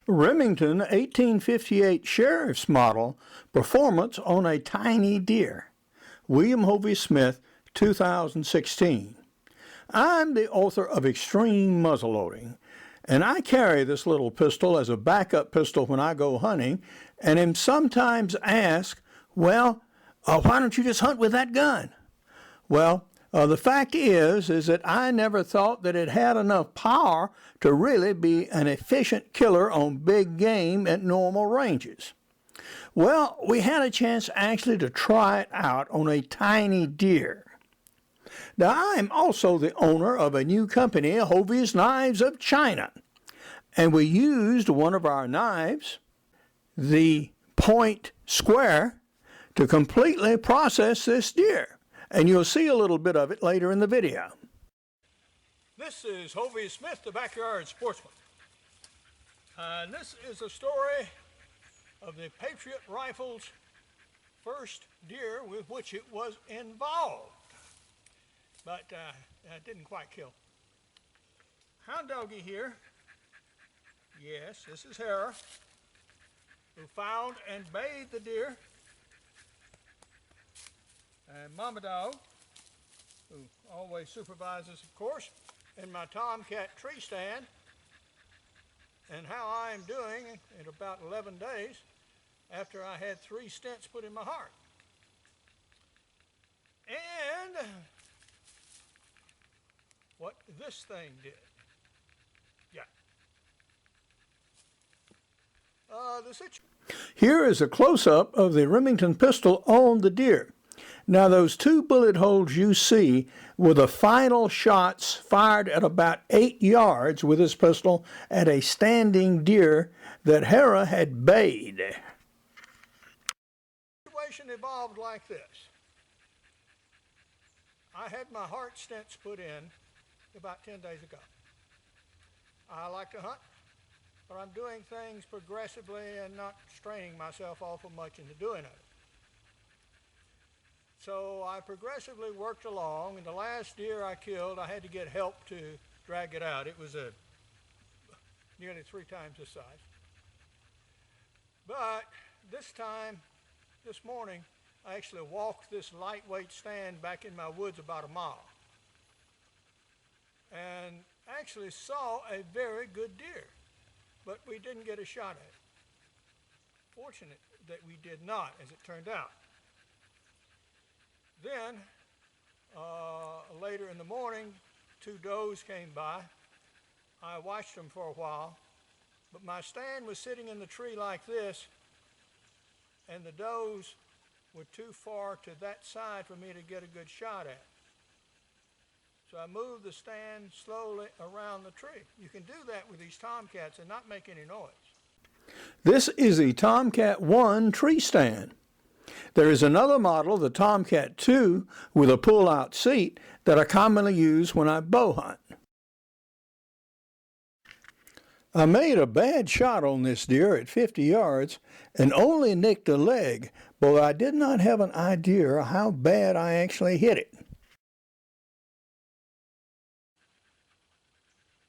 Remington 1858 Sheriff's Model Performance on a Tiny Deer. William Hovey Smith, 2016. I'm the author of Extreme Muzzleloading, and I carry this little pistol as a backup pistol when I go hunting, and am sometimes asked, why don't you just hunt with that gun? Well, the fact is that I never thought that it had enough power to really be an efficient killer on big game at normal ranges. Well, we had a chance actually to try it out on a tiny deer. Now, I'm also the owner of a new company, Hovey's Knives of China, and we used one of our knives, the point square, to completely process this deer. And you'll see a little bit of it later in the video. This is Hovey Smith, the Backyard Sportsman. And this is a story of the Patriot Rifle's first deer with which it was involved. But it didn't quite kill. Hound Doggy here, yes, this is Hera, who found and bathed the deer. And Mama Dog, who always supervises, of course, in my Tomcat tree stand, and how I am doing in about 11 days after I had 3 stents put in my heart. And what this thing did. Yeah. Here is a close-up of the Remington pistol on the deer. Now, those 2 bullet holes you see were the final shots fired at about 8 yards with this pistol at a standing deer that Hera had bayed. The situation evolved like this. I had my heart stents put in about 10 days ago. I like to hunt, but I'm doing things progressively and not straining myself awful much into doing it. So I progressively worked along, and the last deer I killed, I had to get help to drag it out. It was nearly 3 times the size. But this time, this morning, I actually walked this lightweight stand back in my woods about a mile, and actually saw a very good deer, but we didn't get a shot at it. Fortunate that we did not, as it turned out. Then, later in the morning, 2 does came by. I watched them for a while, but my stand was sitting in the tree like this, and the does were too far to that side for me to get a good shot at. So I moved the stand slowly around the tree. You can do that with these Tomcats and not make any noise. This is the Tomcat 1 tree stand. There is another model, the Tomcat 2, with a pull-out seat that I commonly use when I bow hunt. I made a bad shot on this deer at 50 yards and only nicked a leg, but I did not have an idea how bad I actually hit it.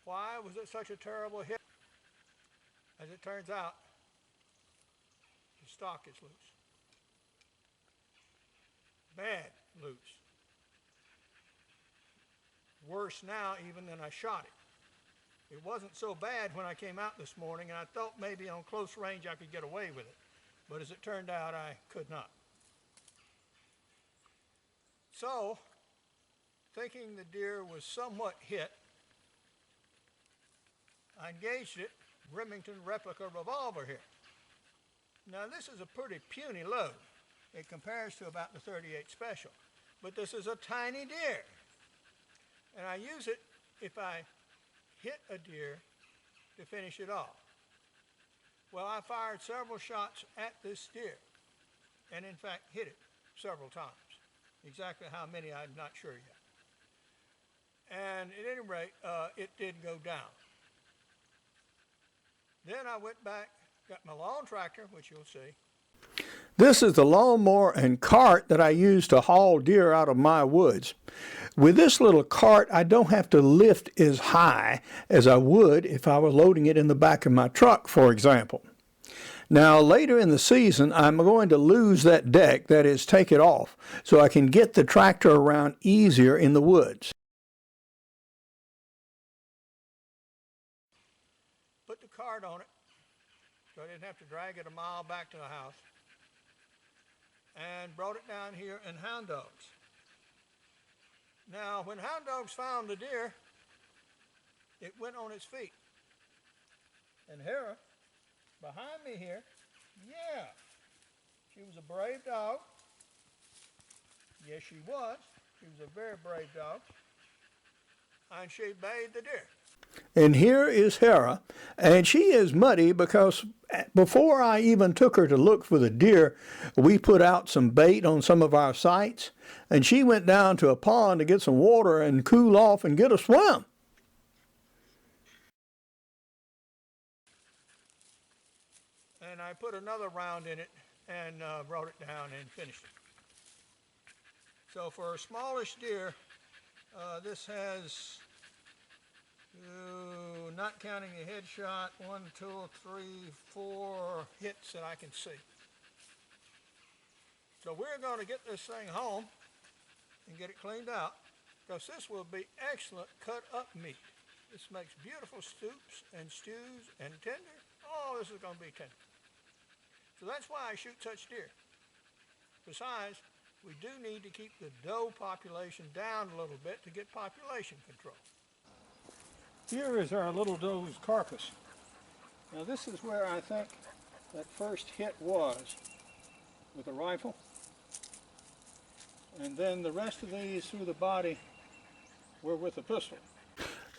Why was it such a terrible hit? As it turns out, the stock is loose. Bad loose. Worse now even than I shot it. It wasn't so bad when I came out this morning, and I thought maybe on close range I could get away with it. But as it turned out, I could not. So, thinking the deer was somewhat hit, I engaged it, Remington replica revolver here. Now this is a pretty puny load. It compares to about the .38 Special. But this is a tiny deer. And I use it if I hit a deer to finish it off. Well, I fired several shots at this deer, and in fact hit it several times. Exactly how many, I'm not sure yet. And at any rate, it did go down. Then I went back, got my lawn tractor, which you'll see. This is the lawnmower and cart that I use to haul deer out of my woods. With this little cart, I don't have to lift as high as I would if I were loading it in the back of my truck, for example. Now, later in the season, I'm going to lose that deck, that is, take it off, so I can get the tractor around easier in the woods. Put the cart on it so I didn't have to drag it a mile back to the house, and brought it down here in hound dogs. Now, when hound dogs found the deer, it went on its feet. And Hera, behind me here, yeah, she was a brave dog. Yes, she was. She was a very brave dog. And she bayed the deer. And here is Hera, and she is muddy because before I even took her to look for the deer, we put out some bait on some of our sites, and she went down to a pond to get some water and cool off and get a swim. And I put another round in it and brought it down and finished it. So for a smallish deer, this has, not counting the headshot, 1, 2, 3, 4 hits that I can see. So we're going to get this thing home and get it cleaned out, because this will be excellent cut up meat. This makes beautiful soups and stews and tender. Oh, this is going to be tender. So that's why I shoot such deer. Besides, we do need to keep the doe population down a little bit to get population control. Here is our little doe's carcass. Now this is where I think that first hit was with a rifle. And then the rest of these through the body were with a pistol.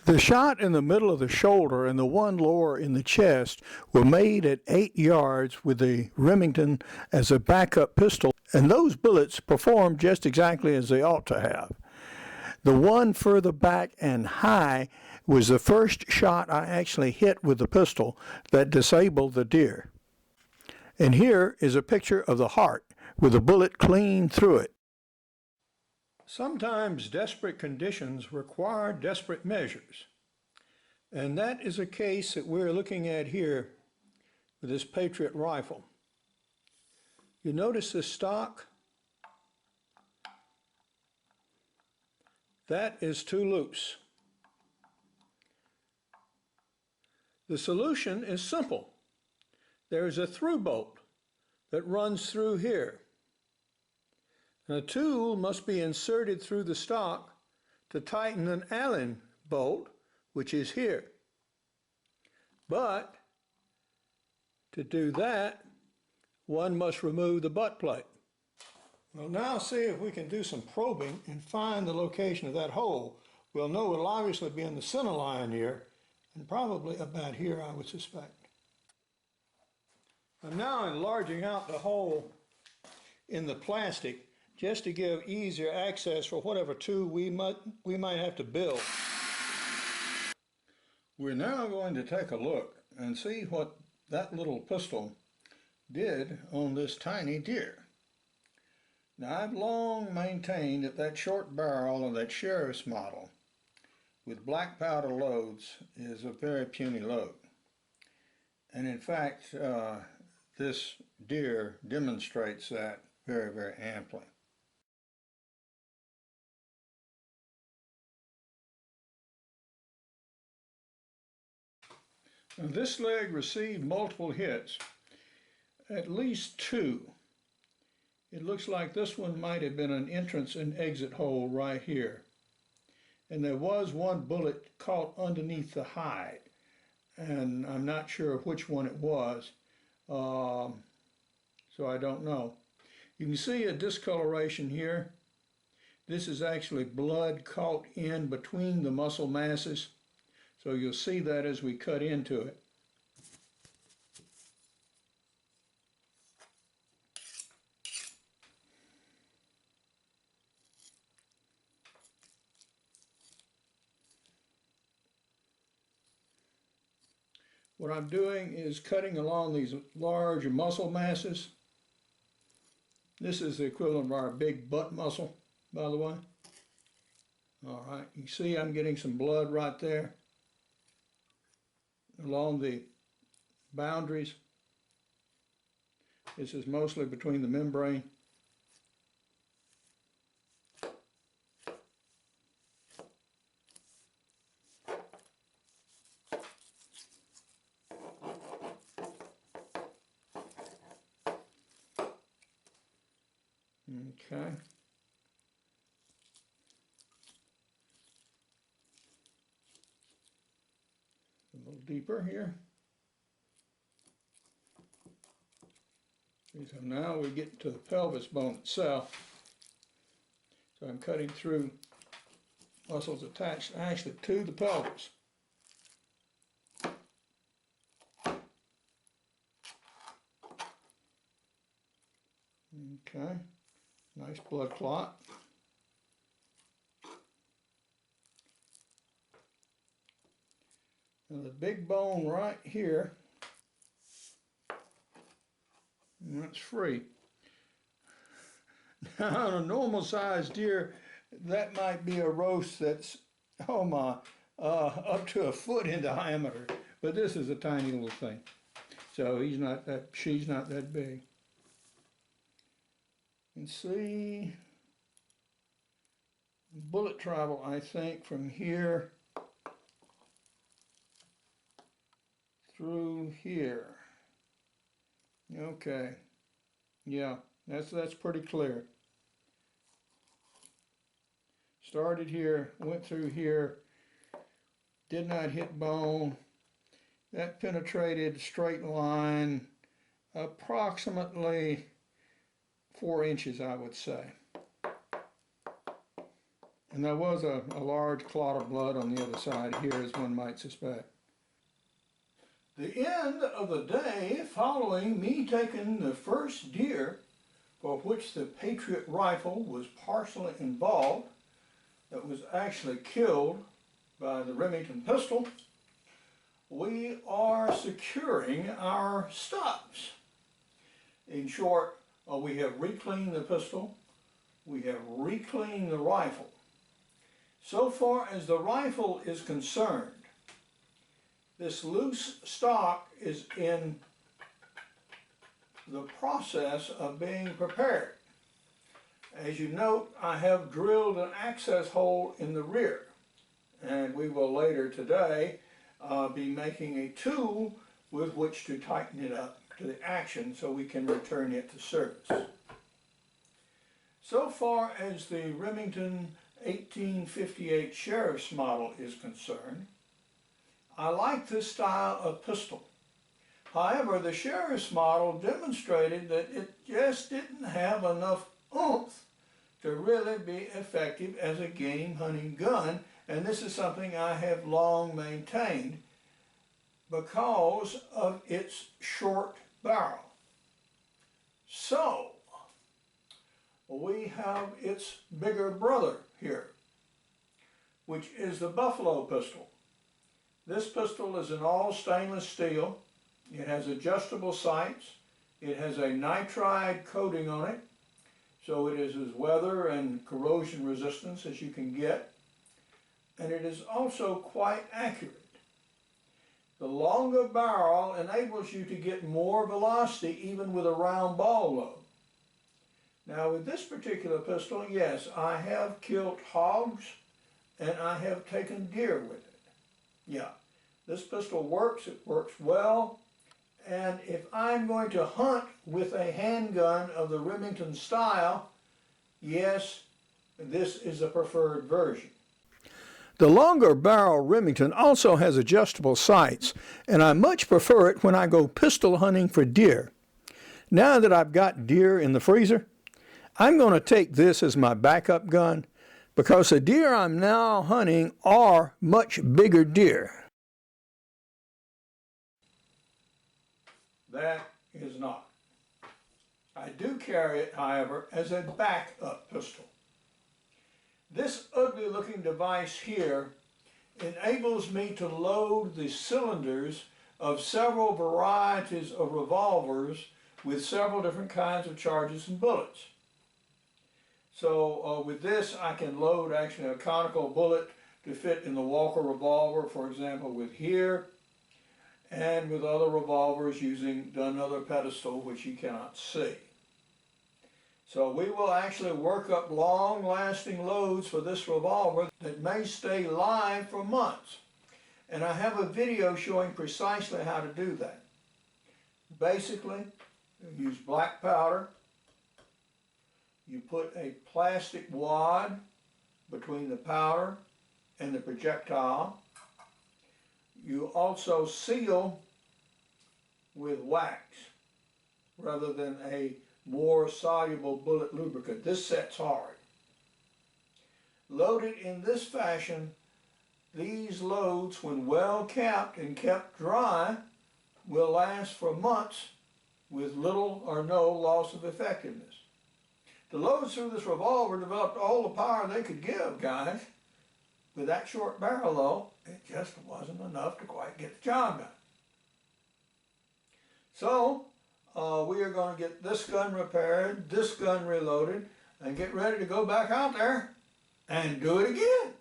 The shot in the middle of the shoulder and the one lower in the chest were made at 8 yards with the Remington as a backup pistol, and those bullets performed just exactly as they ought to have. The one further back and high was the first shot I actually hit with the pistol that disabled the deer. And here is a picture of the heart with a bullet clean through it. Sometimes desperate conditions require desperate measures. And that is a case that we're looking at here with this Patriot rifle. You notice the stock? That is too loose. The solution is simple. There is a through bolt that runs through here. And a tool must be inserted through the stock to tighten an Allen bolt, which is here. But to do that, one must remove the butt plate. We'll now see if we can do some probing and find the location of that hole. We'll know it'll obviously be in the center line here, and probably about here, I would suspect. I'm now enlarging out the hole in the plastic just to give easier access for whatever tool we might have to build. We're now going to take a look and see what that little pistol did on this tiny deer. Now, I've long maintained that that short barrel of that sheriff's model with black powder loads is a very puny load. And in fact, this deer demonstrates that very, very amply. Now, this leg received multiple hits, at least 2. It looks like this one might have been an entrance and exit hole right here. And there was one bullet caught underneath the hide, and I'm not sure which one it was, so I don't know. You can see a discoloration here. This is actually blood caught in between the muscle masses, so you'll see that as we cut into it. What I'm doing is cutting along these large muscle masses. This is the equivalent of our big butt muscle, by the way. All right, you see I'm getting some blood right there along the boundaries. This is mostly between the membrane. Okay. A little deeper here. So now we get to the pelvis bone itself. So I'm cutting through muscles attached actually to the pelvis. Okay, nice blood clot. Now the big bone right here, that's free. Now on a normal sized deer, that might be a roast that's, oh my, up to a foot in diameter. But this is a tiny little thing. So she's not that big. And see, bullet travel, I think, from here through here. Okay, yeah, that's pretty clear. Started here, went through here, did not hit bone. That penetrated straight line approximately 4 inches, I would say. And there was a large clot of blood on the other side here, as one might suspect. The end of the day following me taking the first deer for which the Patriot rifle was partially involved, that was actually killed by the Remington pistol, we are securing our stubs. In short, we have recleaned the pistol, we have recleaned the rifle. So far as the rifle is concerned, this loose stock is in the process of being prepared. As you note, I have drilled an access hole in the rear, and we will later today be making a tool with which to tighten it up to the action so we can return it to service. So far as the Remington 1858 Sheriff's model is concerned, I like this style of pistol. However, the Sheriff's model demonstrated that it just didn't have enough oomph to really be effective as a game hunting gun, and this is something I have long maintained because of its short barrel. So, we have its bigger brother here, which is the Buffalo pistol. This pistol is in all stainless steel. It has adjustable sights. It has a nitride coating on it, so it is as weather and corrosion resistant as you can get. And it is also quite accurate. The longer barrel enables you to get more velocity even with a round ball load. Now with this particular pistol, yes, I have killed hogs and I have taken deer with it. Yeah, this pistol works, it works well, and if I'm going to hunt with a handgun of the Remington style, yes, this is a preferred version. The longer barrel Remington also has adjustable sights, and I much prefer it when I go pistol hunting for deer. Now that I've got deer in the freezer, I'm going to take this as my backup gun because the deer I'm now hunting are much bigger deer. That is not. I do carry it, however, as a backup pistol. This ugly looking device here enables me to load the cylinders of several varieties of revolvers with several different kinds of charges and bullets. So with this, I can load actually a conical bullet to fit in the Walker revolver, for example, with here, and with other revolvers using another pedestal, which you cannot see. So we will actually work up long-lasting loads for this revolver that may stay live for months. And I have a video showing precisely how to do that. Basically, you use black powder. You put a plastic wad between the powder and the projectile. You also seal with wax rather than a more soluble bullet lubricant. This sets hard. Loaded in this fashion, these loads, when well capped and kept dry, will last for months with little or no loss of effectiveness. The loads through this revolver developed all the power they could give, guys. With that short barrel, though, it just wasn't enough to quite get the job done. So, we are going to get this gun repaired, this gun reloaded, and get ready to go back out there and do it again.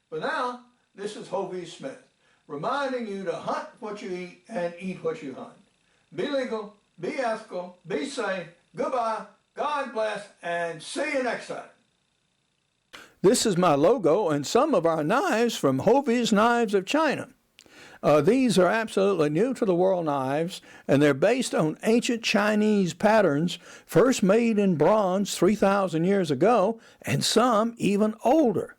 But now, this is Hovey Smith, reminding you to hunt what you eat and eat what you hunt. Be legal, be ethical, be safe. Goodbye, God bless, and see you next time. This is my logo and some of our knives from Hovey's Knives of China. These are absolutely new to the world knives, and they're based on ancient Chinese patterns, first made in bronze 3,000 years ago, and some even older.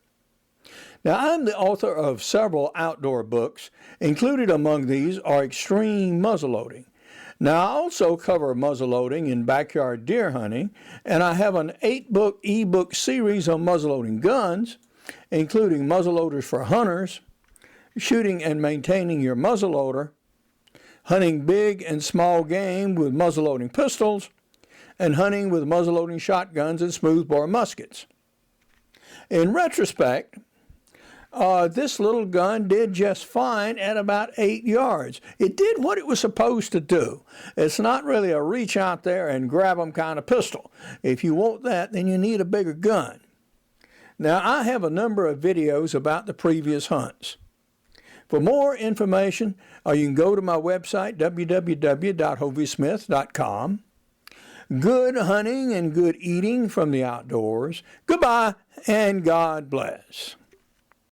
Now, I'm the author of several outdoor books. Included among these are Extreme Muzzleloading. Now, I also cover muzzleloading in backyard deer hunting, and I have an 8-book ebook series on muzzleloading guns, including muzzleloaders for hunters, shooting and maintaining your muzzleloader, hunting big and small game with muzzleloading pistols, and hunting with muzzleloading shotguns and smoothbore muskets. In retrospect, this little gun did just fine at about 8 yards. It did what it was supposed to do. It's not really a reach out there and grab 'em kind of pistol. If you want that, then you need a bigger gun. Now, I have a number of videos about the previous hunts. For more information, you can go to my website, www.hoveysmith.com. Good hunting and good eating from the outdoors. Goodbye, and God bless.